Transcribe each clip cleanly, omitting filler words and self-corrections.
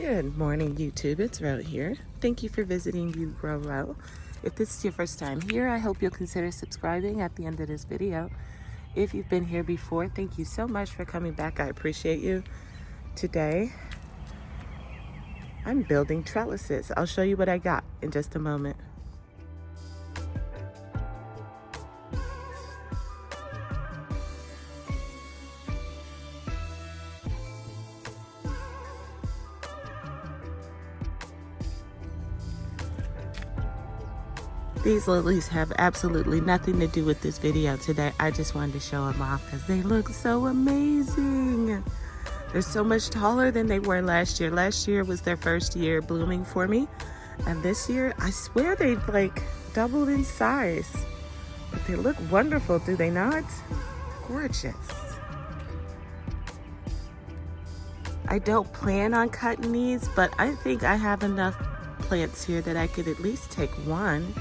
Good morning, YouTube. It's Ro here. Thank you for visiting You Grow Ro. If this is your first time here, I hope you'll consider subscribing at the end of this video. If you've been here before, thank you so much for coming back. I appreciate you. Today, I'm building trellises. I'll show you what I got in just a moment. These lilies have absolutely nothing to do with this video today. I just wanted to show them off because they look so amazing. They're so much taller than they were last year. Last year was their first year blooming for me. And this year, I swear they've like doubled in size. But they look wonderful, do they not? Gorgeous. I don't plan on cutting these, but I think I have enough plants here that I could at least take one,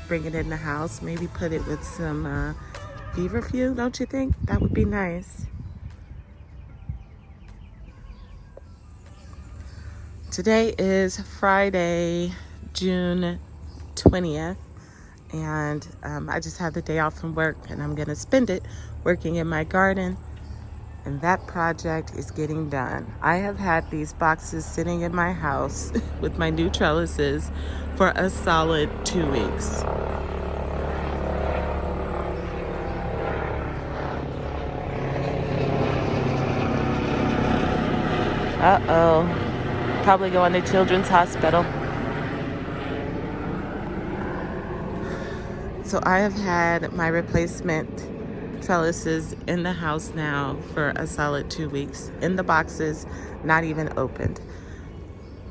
bring it in the house, maybe put it with some feverfew, don't you think? That would be nice. Today is Friday, June 20th, and I just had the day off from work, and I'm gonna spend it working in my garden, and that project is getting done. I have had these boxes sitting in my house with my new trellises for a solid 2 weeks. Uh-oh. Probably going to Children's Hospital. So I have had my replacement trellises in the house now for a solid 2 weeks. In the boxes, not even opened.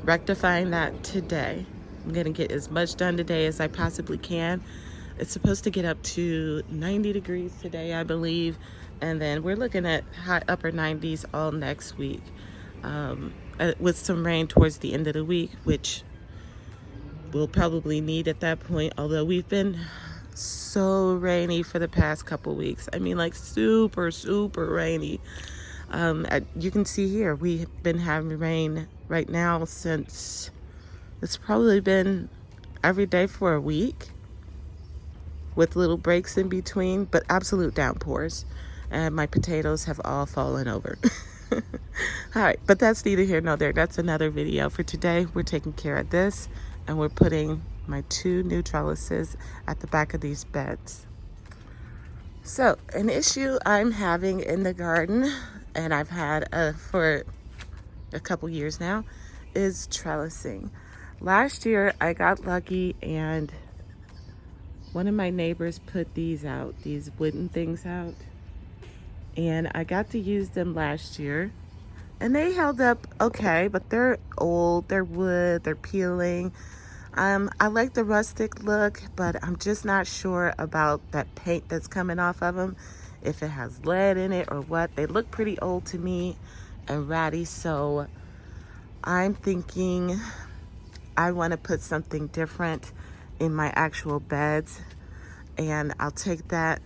Rectifying that today. I'm gonna get as much done today as I possibly can. It's supposed to get up to 90 degrees today, I believe. And then we're looking at high upper 90s all next week. With some rain towards the end of the week, which we'll probably need at that point. Although we've been so rainy for the past couple weeks. I mean, like super rainy. You can see here, we've been having rain right now since, it's probably been every day for a week with little breaks in between, but absolute downpours. And my potatoes have all fallen over. All right, but that's neither here nor there. That's another video. For today, we're taking care of this, and we're putting my 2 new trellises at the back of these beds. So, an issue I'm having in the garden, and I've had for a couple years now, is trellising. Last year, I got lucky, and one of my neighbors put these out, these wooden things out. And I got to use them last year, and they held up okay, but they're old, they're wood, they're peeling. I like the rustic look, but I'm just not sure about that paint that's coming off of them, if it has lead in it or what. They look pretty old to me and ratty, so I'm thinking I want to put something different in my actual beds, and I'll take that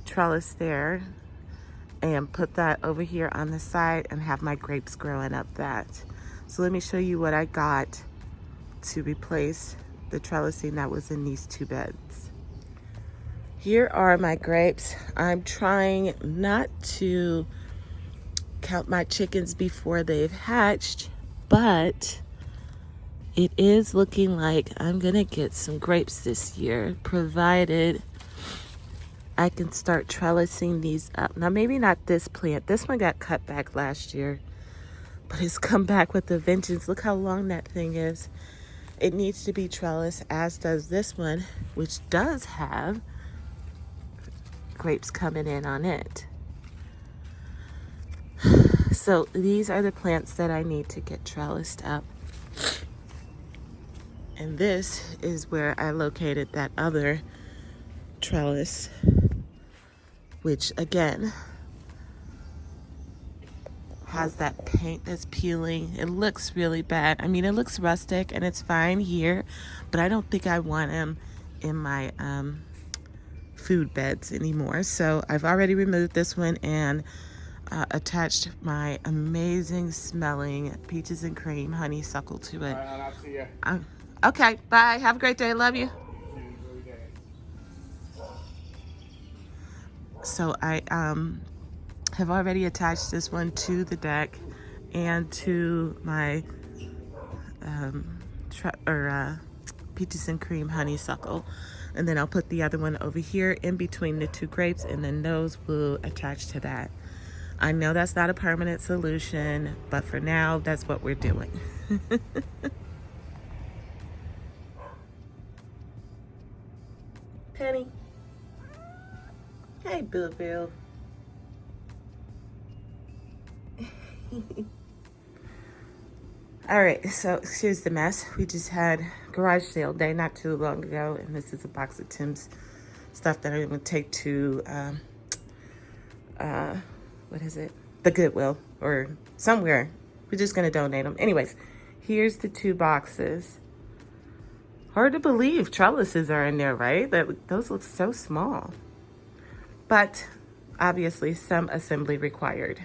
trellis there and put that over here on the side and have my grapes growing up that. So let me show you what I got to replace the trellising that was in these 2 beds. Here are my grapes. I'm trying not to count my chickens before they've hatched, but it is looking like I'm gonna get some grapes this year, provided I can start trellising these up. Now, maybe not this plant. This one got cut back last year, but it's come back with a vengeance. Look how long that thing is. It needs to be trellised, as does this one, which does have grapes coming in on it. So these are the plants that I need to get trellised up. And this is where I located that other trellis, which again has that paint that's peeling. It looks really bad. I mean, it looks rustic and it's fine here, but I don't think I want them in my food beds anymore. So I've already removed this one, and attached my amazing smelling peaches and cream honeysuckle to it. All right, I'll see you. Okay, bye. Have a great day. Love you. So I have already attached this one to the deck and to my peaches and cream honeysuckle. And then I'll put the other one over here in between the two grapes, and then those will attach to that. I know that's not a permanent solution, but for now, that's what we're doing. Penny. Hey, Bill Bill. All right, so here's the mess. We just had garage sale day not too long ago, and this is a box of Tim's stuff that I'm gonna take to, what is it? The Goodwill or somewhere. We're just gonna donate them. Anyways, here's the two boxes. Hard to believe trellises are in there, right? Those look so small. But obviously some assembly required.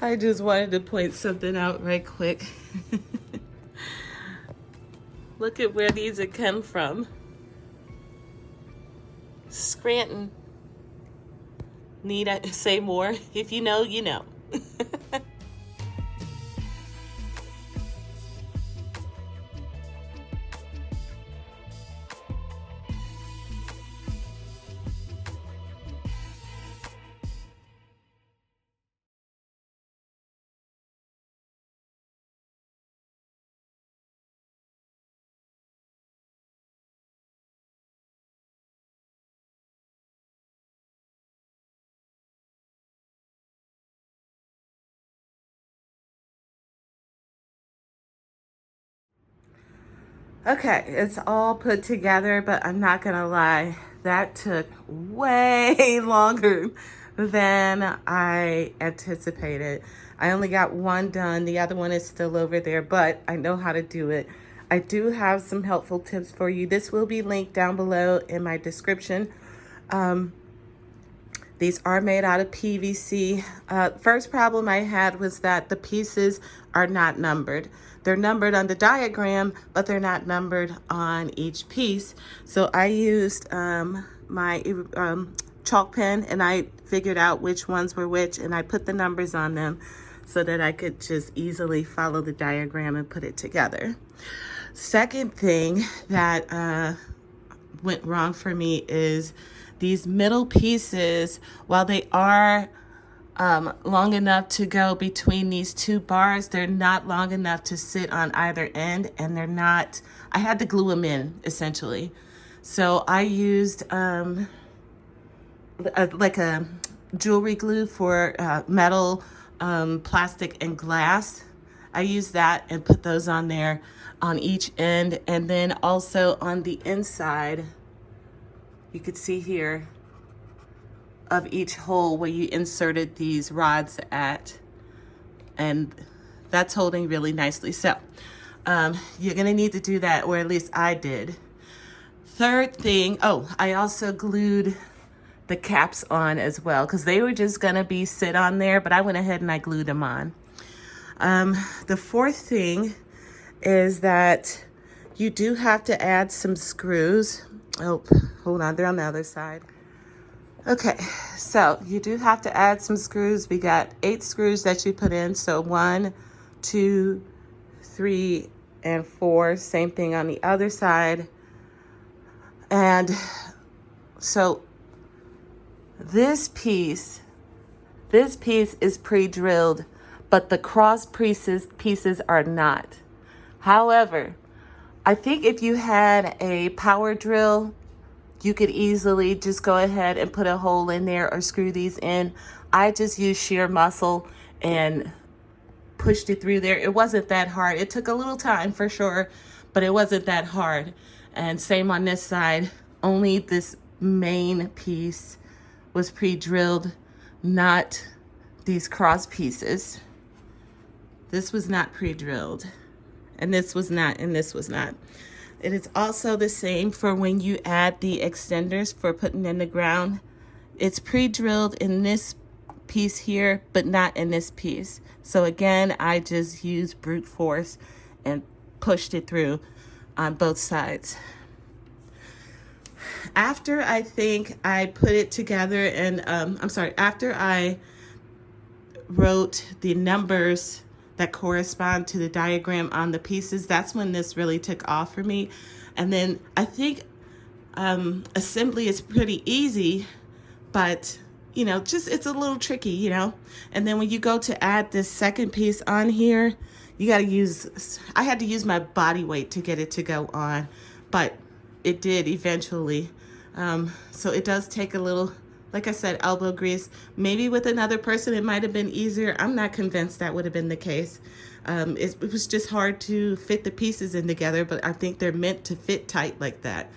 I just wanted to point something out right quick. Look at where these have come from. Scranton. Need I say more? If you know, you know. Okay, it's all put together, but I'm not gonna lie, that took way longer than I anticipated. I only got one done. The other one is still over there, but I know how to do it. I do have some helpful tips for you. This will be linked down below in my description. These are made out of PVC. First problem I had was that the pieces are not numbered. They're numbered on the diagram, but they're not numbered on each piece. So I used my chalk pen, and I figured out which ones were which, and I put the numbers on them so that I could just easily follow the diagram and put it together. Second thing that went wrong for me is these middle pieces, while they are long enough to go between these two bars, they're not long enough to sit on either end, and they're not, I had to glue them in essentially. So I used like a jewelry glue for metal, plastic, and glass. I used that and put those on there on each end, and then also on the inside, you could see here of each hole where you inserted these rods at, and that's holding really nicely. So you're gonna need to do that, or at least I did. Third thing, oh, I also glued the caps on as well, because they were just gonna be sit on there, but I went ahead and I glued them on. The fourth thing is that you do have to add some screws. Oh, hold on, they're on the other side. Okay, so you do have to add some screws. We got 8 screws that you put in. So 1, 2, 3, and 4. Same thing on the other side. And so this piece is pre-drilled, but the cross pieces are not. However, I think if you had a power drill, you could easily just go ahead and put a hole in there or screw these in. I just used sheer muscle and pushed it through there. It wasn't that hard. It took a little time for sure, but it wasn't that hard. And same on this side, only this main piece was pre-drilled, not these cross pieces. This was not pre-drilled, and this was not, and this was not. It is also the same for when you add the extenders for putting in the ground. It's pre-drilled in this piece here, but not in this piece. So again, I just used brute force and pushed it through on both sides. After I think I put it together and, after I wrote the numbers that correspond to the diagram on the pieces, that's when this really took off for me. And then I think assembly is pretty easy, but you know, just it's a little tricky, you know. And then when you go to add this second piece on here, you got to use, I had to use my body weight to get it to go on, but it did eventually. So it does take a little, like I said, elbow grease. Maybe with another person it might have been easier. I'm not convinced that would have been the case. It was just hard to fit the pieces in together, but I think they're meant to fit tight like that,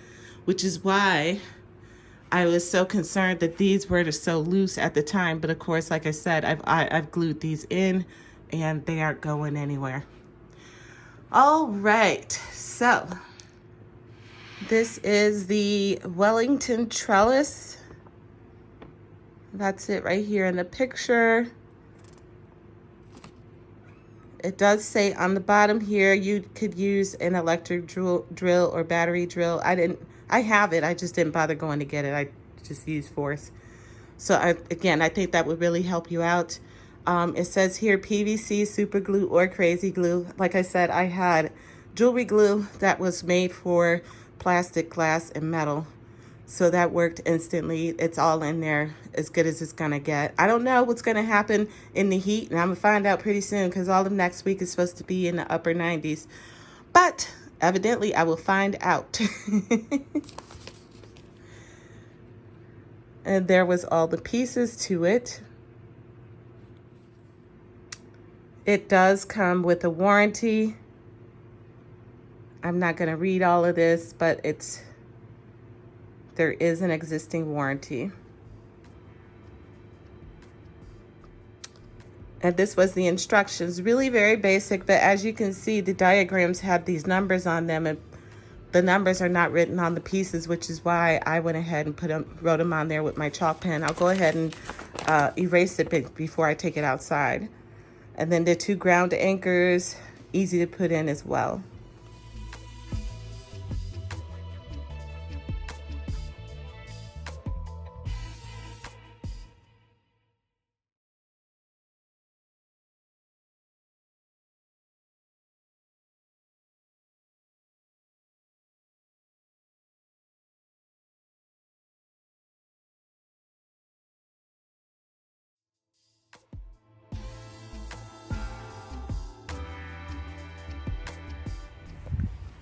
which is why I was so concerned that these were so loose at the time. But of course, like I said, I've glued these in and they aren't going anywhere. All right, so this is the Wellington trellis. That's it right here in the picture. It does say on the bottom here, you could use an electric drill or battery drill. I have it, I just didn't bother going to get it. I just used force. So again, I think that would really help you out. It says here PVC, super glue, or crazy glue. Like I said, I had jewelry glue that was made for plastic, glass, and metal. So that worked instantly. It's all in there, as good as it's gonna get. I don't know what's gonna happen in the heat, and I'm gonna find out pretty soon because all of next week is supposed to be in the upper 90s. But evidently I will find out. And there was all the pieces to it. It does come with a warranty. I'm not gonna read all of this, but there is an existing warranty. And this was the instructions, really very basic, but as you can see, the diagrams had these numbers on them, and the numbers are not written on the pieces, which is why I went ahead and wrote them on there with my chalk pen. I'll go ahead and erase it before I take it outside. And then the 2 ground anchors, easy to put in as well.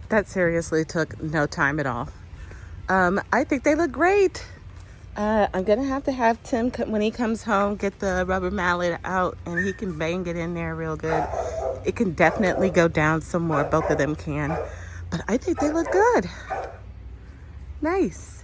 That seriously took no time at all. I think they look great. I'm gonna have to have Tim, when he comes home, get the rubber mallet out and he can bang it in there real good. It can definitely go down some more, both of them can. But I think they look good. Nice.